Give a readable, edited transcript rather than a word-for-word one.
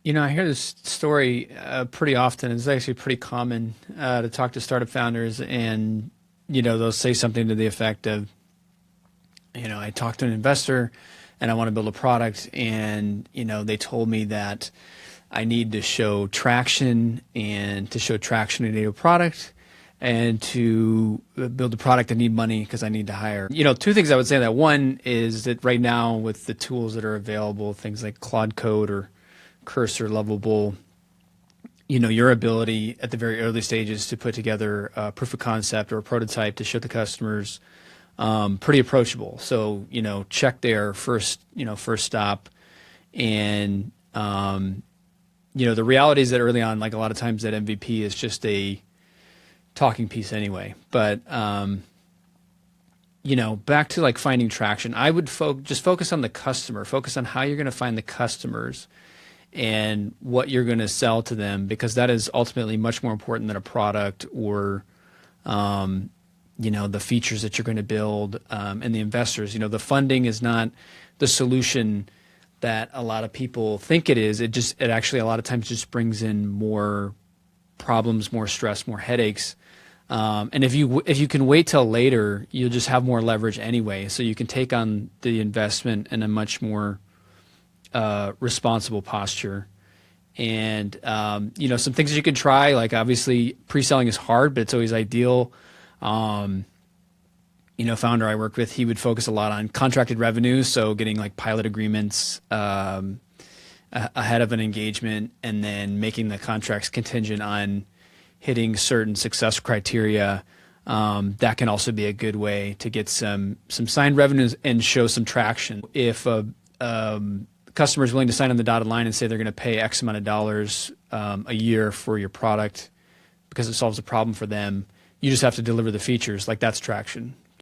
I hear this story pretty often. It's actually pretty common to talk to startup founders, and they'll say something to the effect of, I talked to an investor, and I want to build a product, and they told me that I need to show traction, and to show traction, I need a product, and to build a product, I need money because I need to hire. Two things I would say. That one is that right now with the tools that are available, things like Claude Code or Cursor, Lovable, your ability at the very early stages to put together a proof of concept or a prototype to show the customers, pretty approachable. So, check there first stop. And, the reality is that early on, like a lot of times that MVP is just a talking piece anyway. But, back to like finding traction, I would just focus on the customer, focus on how you're going to find the customers and what you're going to sell to them, because that is ultimately much more important than a product or, the features that you're going to build, and the investors. The funding is not the solution that a lot of people think it is. It actually a lot of times just brings in more problems, more stress, more headaches. And if you can wait till later, you'll just have more leverage anyway. So you can take on the investment in a much more responsible posture. And some things that you can try, like obviously pre-selling is hard, but it's always ideal. Founder I work with, he would focus a lot on contracted revenue, so getting like pilot agreements ahead of an engagement, and then making the contracts contingent on hitting certain success criteria. That can also be a good way to get some signed revenues and show some traction. If a customer is willing to sign on the dotted line and say they're going to pay X amount of dollars a year for your product because it solves a problem for them, you just have to deliver the features. Like, that's traction.